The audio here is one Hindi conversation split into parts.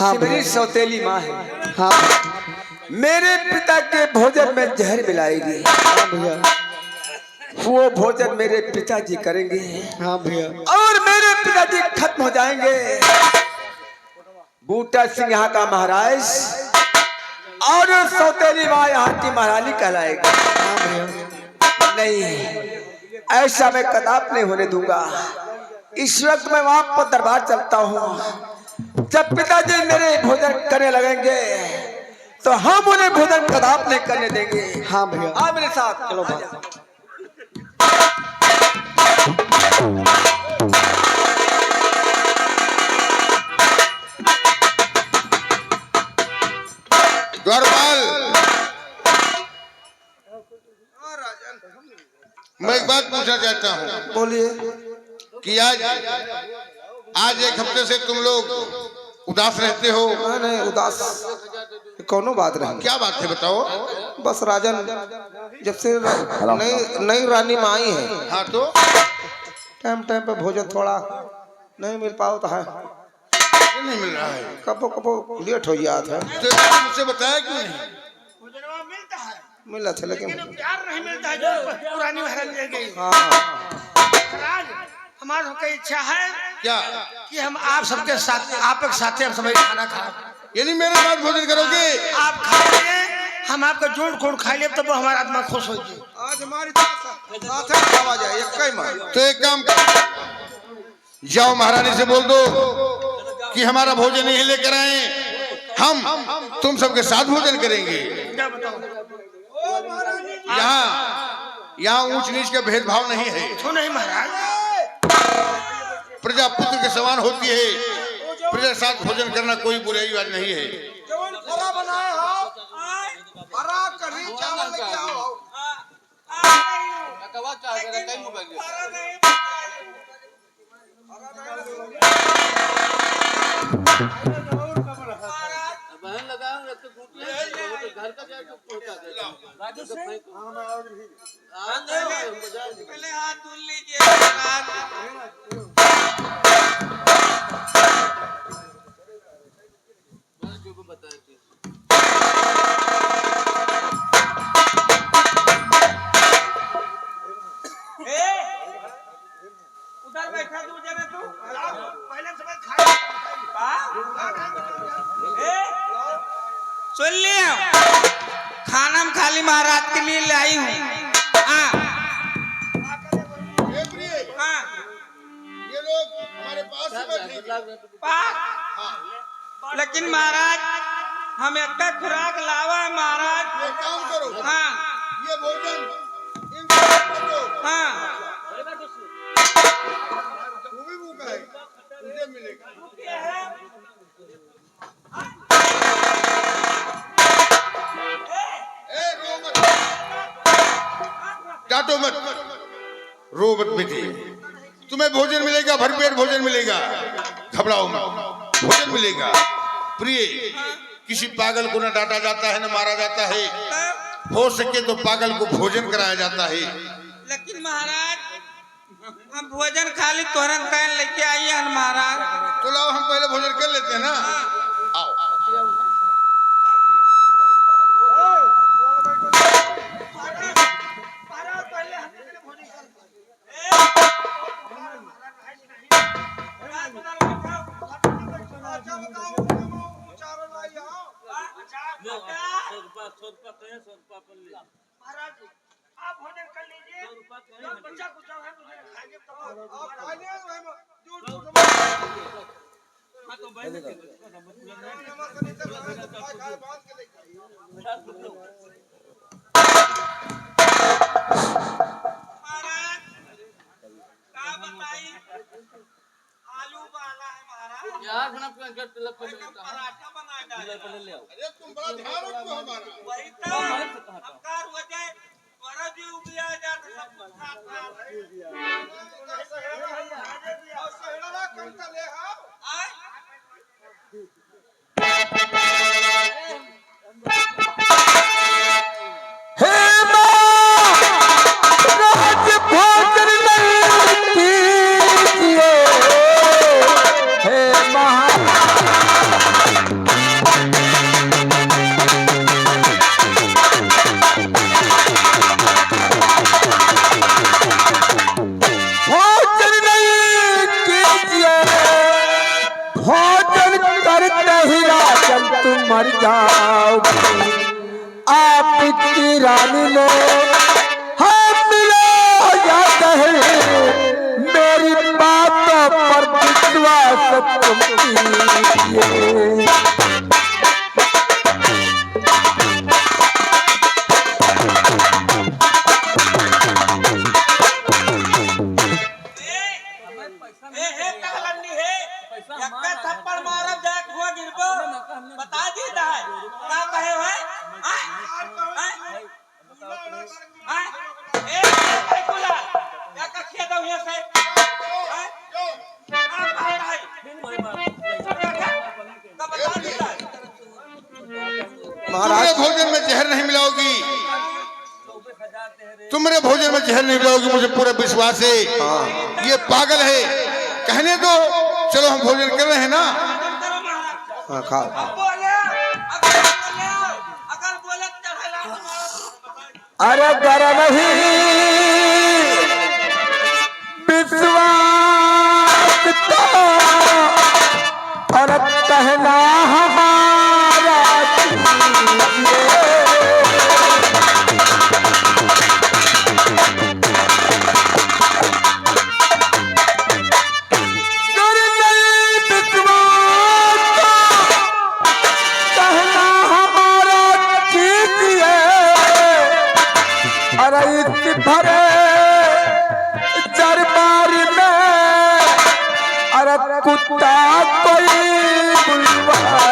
हाँ मेरी सौतेली माँ है। हाँ मेरे पिता के भोजन में जहर मिलाएगी। हाँ भैया। वो भोजन मेरे पिताजी करेंगे। हाँ भैया। और मेरे पिताजी खत्म हो जाएंगे। बूटा सिंह यहाँ का महाराज और सौतेली माँ यहाँ की महारानी कहलाएगी। हाँ भैया। नहीं, ऐसा मैं कदाप नहीं होने दूंगा। इस वक्त मैं वहां पर दरबार चलता हूँ। जब पिताजी मेरे भोजन करने लगेंगे तो हम उन्हें भोजन कदाप नहीं करने देंगे। हाँ भैया। आ मेरे साथ चलो भाई। द्वारपाल, मैं एक बात पूछना चाहता हूँ बोलिए। कि आज एक हफ्ते से तुम लोग उदास रहते हो। नहीं उदास कोनो बात नहीं। क्या बात है बताओ। बस राजन जब से नई रानी में आई है, हाँ तो टाइम टाइम पे भोजन थोड़ा नहीं मिल पाता है। नहीं मिल रहा है। कबो कबो लेट हो जाता है। तो तुमने मुझसे बताया क्यों नहीं? मिला था लेकिन प्यार नहीं मिलता है जो पुरानी महल ले गई। हाँ महाराज, हमारी सबकी इच्छा है क्या? कि हम आप सबके साथ आपके साथ हम सभी खाना खाएं। यानी मेरे साथ भोजन करोगे? आप खाएंगे, हम आपका जोड़ खोड़ खा लिए तब हमारा आत्मा खुश होगी। आज हमारी साथ खावा जाए एक ही मार। तो एक काम करो, जाओ महारानी से बोल दो कि हमारा भोजन यही लेकर आए। हम तुम सबके साथ भोजन करेंगे। क्या बताओ? यहाँ ऊंच नीच का भेदभाव नहीं है। क्यों नहीं महाराज? प्रजा पुत्र के समान होती है। प्रजा के साथ भोजन करना कोई बुराई बात नहीं है। पहले हाथ धुल लीजिए महाराज। उधर बैठा तू जरा तू पहले सब सुन लिया। खाना में खाली महाराज के लिए लाई हूँ। ये लोग हमारे पास ही बैठेंगे। लेकिन महाराज हम एक खुराक लावा है महाराज। एक काम करो, हाँ ये भोजन इनको दो। हाँ तू भी भूखा है, तुझे मिलेगा। रो मत, डांटो मत, रो मत बेटी। तुम्हें भोजन मिलेगा, भरपेट भोजन मिलेगा। घबराओ मत, भोजन मिलेगा। प्रिय, किसी पागल को न डांटा जाता है न मारा जाता है। हो सके तो पागल को भोजन कराया जाता है। लेकिन महाराज हम भोजन खाली तोरन कैन लेके आई है महाराज। तो लाओ हम पहले भोजन कर लेते हैं ना। आओ। महाराज आप भोजन कर लीजिए। बच्चा कुछ है तो खाएंगे महाराज क्या बताई। आलू बाला है महाराज। यार पराठा बनाया। अरे तुम बड़ा ध्यान रखो हमारा। वही तो अवतार हो जाए वरा भी उबिया जाए तो सब कुछ साथ हे मर जाओगी। आपकी रानी ने हम मिलो या कहे मेरी बातों पर विश्वास तुम कीजिए। थप्पड़ मारब जाए हुआ गिरबो बता देता है क्या कहे है ए भाई कुला क्या का खेदा हुआ से महाराज भोजन में जहर नहीं मिलाओगी, तुम मेरे भोजन में जहर नहीं मिलाओगी, मुझे पूरा विश्वास है। ये पागल है, कहने दो, चलो हम भोजन कर रहे हैं ना। हाँ खाओ। अरे डर नहीं विश्वास तो और कहना हमारा भरे दरबार में अरे कुत्ता कोई बुलवाए।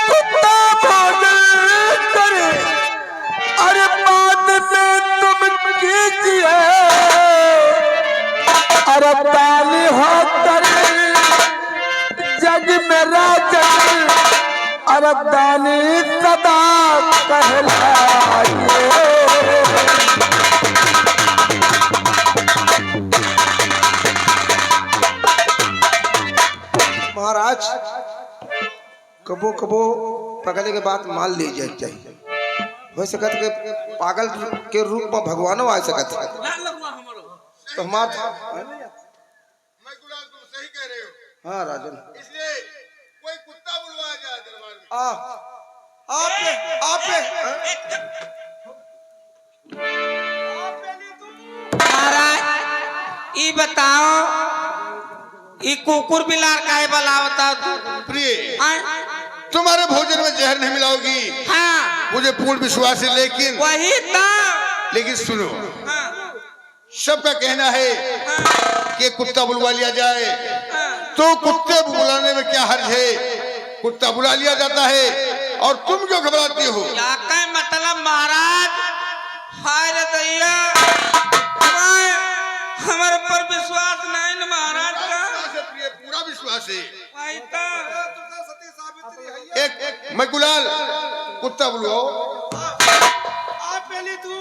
कुत्ता भोजन करे अरे बाद में तुम कीजिए अरे ताली हो जग में राजन अरबदानी सदा कहलाए। महाराज कबो कबो पगले के बात मान ली जाए चाहिए, हो सकत के पागल के रूप में भगवानों आ सकत है तो हमारा सही कह रहे हो। हाँ राजन, इसलिए कोई कुत्ता बुलवाया जाए दरबार में। महाराज ये बताओ ये कुकुर बिलार काहे बुलावता तू? प्रिय तुम्हारे भोजन में जहर नहीं मिलाओगी, हाँ मुझे पूर्ण विश्वास है, लेकिन वही तो सुनो, हाँ सबका कहना है कि कुत्ता बुलवा लिया जाए, तो कुत्ते बुलाने में क्या हर्ज है? कुत्ता बुला लिया जाता है और तुम क्यों घबराती हो? क्या का मतलब महाराज? हाय रे दैया, हमारे पर विश्वास नहीं न महाराज का? पूरा विश्वास है। वही तो एक मैकुलाल कुत्ता बुलवाओ। आप पहले तू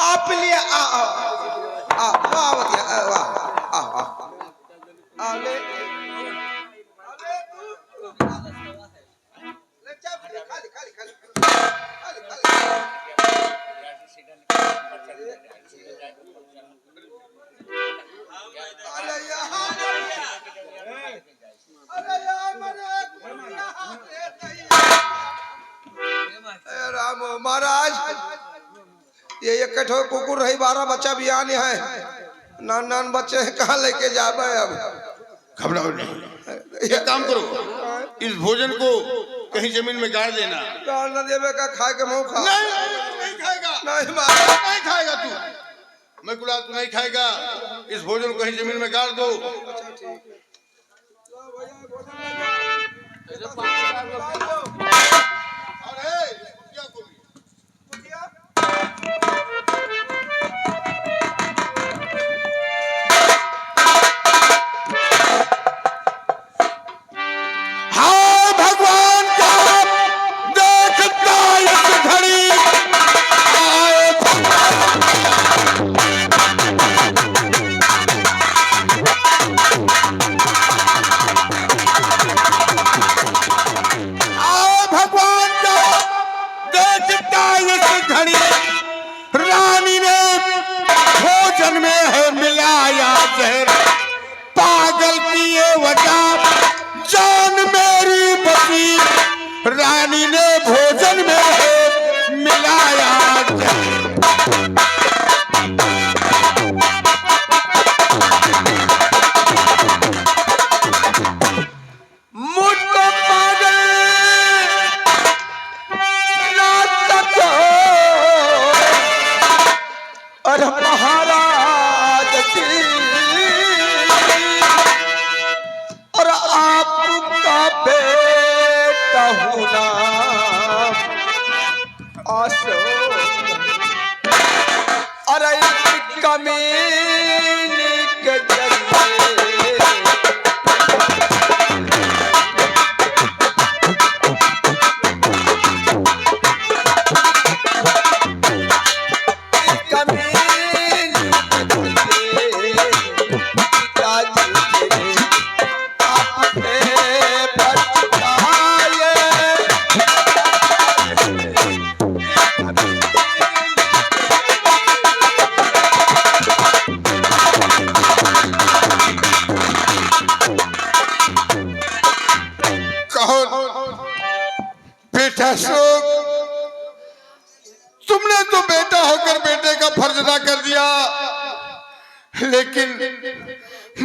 आप लिए ले राम महाराज, ये एक कुकुर रही, 12 बच्चा भी आने है, नान नान बच्चे कहाँ लेके जाबे? अब घबराओ नहीं, एक काम करो, इस भोजन को कहीं जमीन में गाड़ देना। गाड़ न देवे का खाए के मुंह खा। नहीं खाएगा, नहीं महाराज, नहीं खाएगा तू, मैं गुलाब तू नहीं खाएगा। इस भोजन को कहीं जमीन में गाड़ दो। भगवान का देखता घड़ी रानी ने भोजन में है मिलाया जहर, पागल की ये वजह जान मेरी बची, रानी ने भोजन में है मिलाया जहर। मुझको पागल ना तको और महाराज जी और आपका बेटा हूँ ना अशोक, अरे कमीने के जरिए बेटा अशोक, तुमने तो बेटा होकर बेटे का फर्ज अदा कर दिया, लेकिन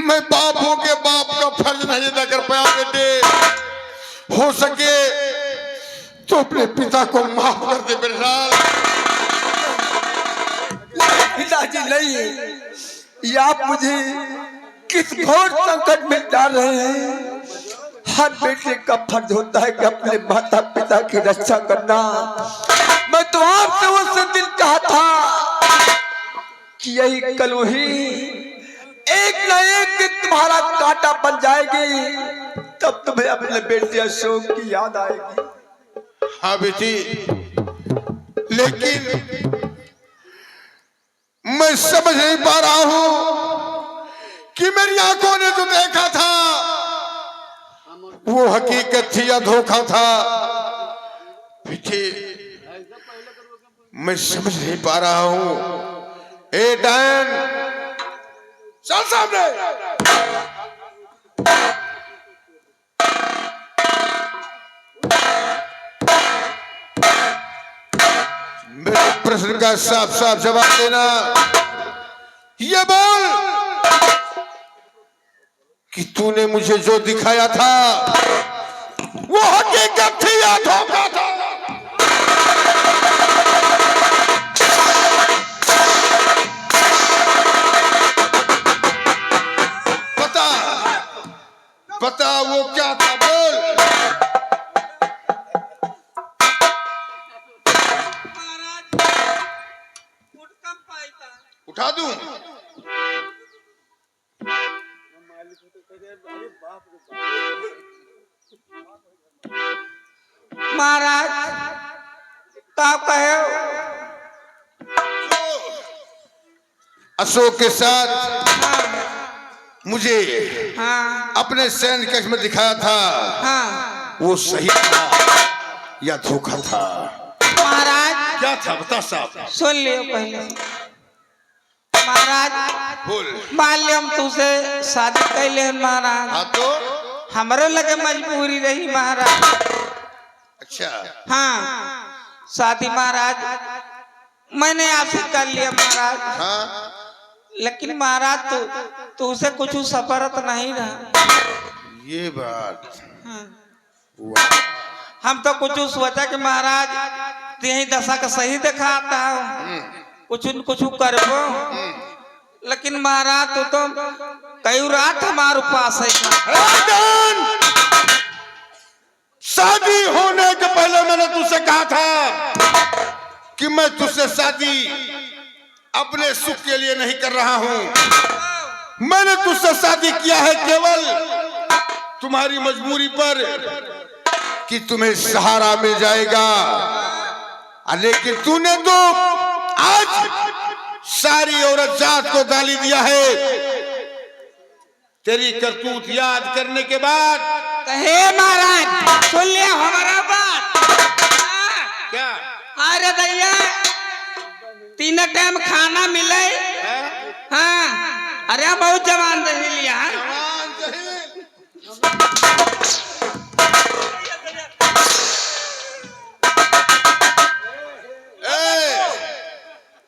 मैं बाप होकर बाप का फर्ज नहीं अदा कर पाया। बेटे, हो सके तो अपने पिता को माफ कर दे बेटा। पिताजी नहीं, ये आप मुझे किस घोर संकट में डाल रहे हैं। हर बेटे का फर्ज होता है कि अपने माता पिता की रक्षा करना। मैं तो आपसे उस दिन कहा था कि यही कलुही एक न एक दिन तुम्हारा कांटा बन जाएगी, तब तुम्हें अपने बेटे अशोक की याद आएगी। हाँ बेटी, लेकिन मैं समझ नहीं पा रहा हूं कि मेरी आंखों ने जो देखा था वो हकीकत थी या धोखा था। बेटे, मैं समझ नहीं पा रहा हूं। ए डैन, चल सामने। मेरे प्रश्न का साफ साफ जवाब देना। ये बोल कि तूने मुझे जो दिखाया था वो हकीकत थी या धोखा था? बता वो क्या था, बोल। उठा दूं? महाराज का कहे अशोक के साथ मुझे हाँ अपने सैन्य कक्ष में दिखाया था, हाँ वो सही था या धोखा था? महाराज क्या था, बता साहब। सुन लियो पहले। महाराज बोल। मान लियो हम तुझसे शादी कैले महाराज, हाँ तो हमारे लगे मजबूरी रही महाराज। अच्छा, हाँ शादी महाराज मैंने आपसे कर लिया महाराज। हाँ लेकिन महाराज तो उसे कुछ सफरत नहीं रहा। ये बात। हाँ। वाह। हम तो कुछ सोचा कि महाराज यही दशा का सही दिखाता हूँ, कुछ न कुछ करबो। लेकिन महाराज तो कई रात हमारे पास है। शादी होने के पहले मैंने तुझसे कहा था कि मैं तुझसे शादी अपने सुख के लिए नहीं कर रहा हूं। मैंने तुझसे शादी किया है केवल तुम्हारी मजबूरी पर कि तुम्हें सहारा मिल जाएगा। लेकिन तूने तो आज सारी औरत जात को गाली दिया है। तेरी करतूत याद करने के बाद हे महाराज सुन लिया हमारा बात। क्या अरे दैया 3 टाइम खाना मिले। हाँ अरे बहुत जवान रही लिया। जवान जहील।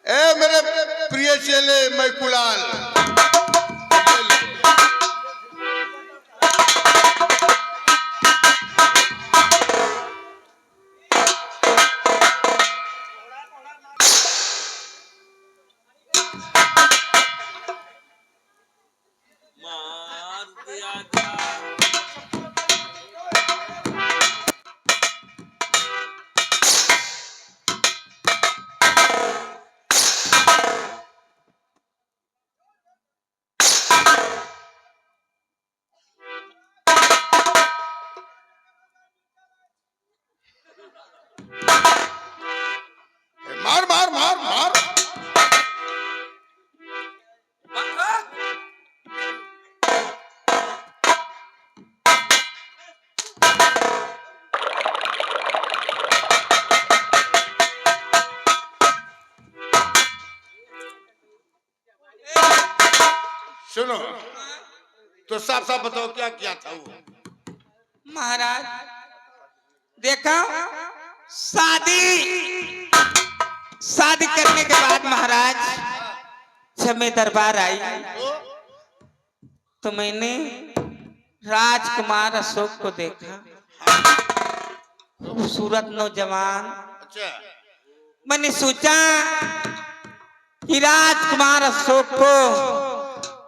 ए मेरे प्रिय चेले मैकुलाल, मार मार मार मार। सुनो तो साफ साफ बताओ क्या किया था वो? महाराज देखा शादी करने के बाद महाराज जब मैं दरबार आई तो मैंने राजकुमार अशोक को देखा। खूबसूरत नौजवान। अच्छा। मैंने सोचा कि राजकुमार अशोक को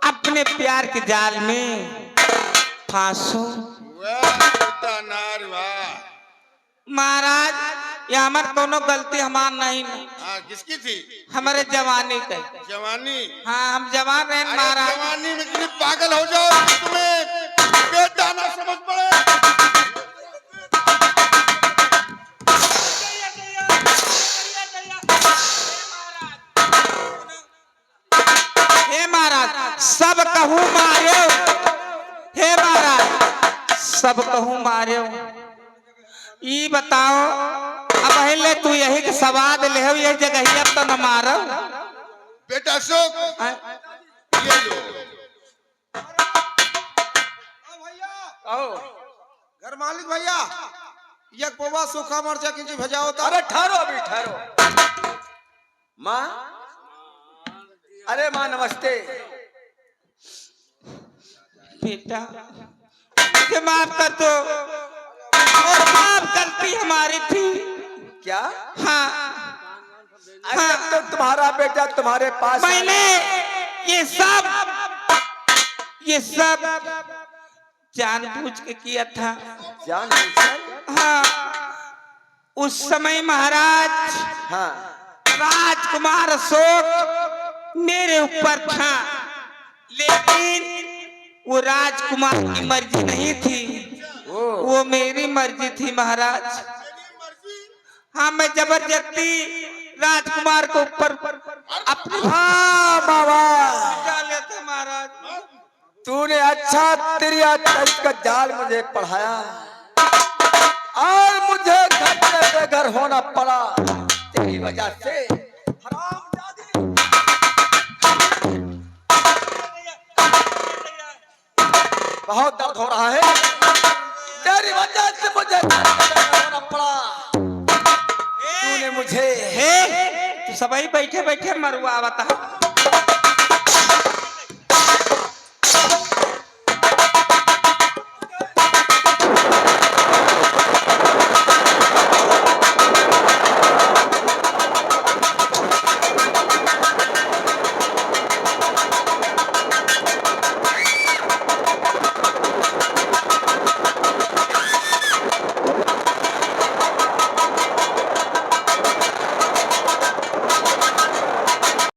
अपने प्यार के जाल में फांसो। महाराज ये हमार कोनो गलती हमार नहीं। किसकी थी? हमारे जवानी का। जवानी? हाँ हम जवान रहे महाराज। जवानी में कितनी पागल हो जाओ तुम्हें बेटा ना समझ पड़े। हे महाराज सब कहूँ मारे। हे महाराज सब कहूँ मारे। ये बताओ अब पहले तू यही के सवाद ले हो यही जगह ही अब तो न मारो। बेटा अशोक ये लो। घर मालिक भैया ये पोवा सूखा मरचा किंची भजाओ था। अरे ठहरो अभी ठहरो। माँ, अरे माँ नमस्ते। बेटा मुझे माफ कर दो और माफ गलती हमारी थी। क्या? हाँ आज तक तो तुम्हारा बेटा तुम्हारे पास मैंने ये सब जानबूझ के किया था। जानबूझकर? हाँ उस समय महाराज हाँ राजकुमार अशोक मेरे ऊपर था लेकिन वो राजकुमार की मर्जी नहीं थी, वो मेरी मर्जी थी महाराज। हाँ मैं जबरदस्ती राजकुमार को ऊपर अपने हाँ बाबा डाले थे महाराज। तूने अच्छा तेरी का जाल मुझे पढ़ाया और मुझे घर पे बेघर होना पड़ा तेरी वजह से। बहुत दर्द हो रहा है तेरी वजह से मुझे होना पड़ा। तूने मुझे तू सभी बैठे बैठे मरुआ बता।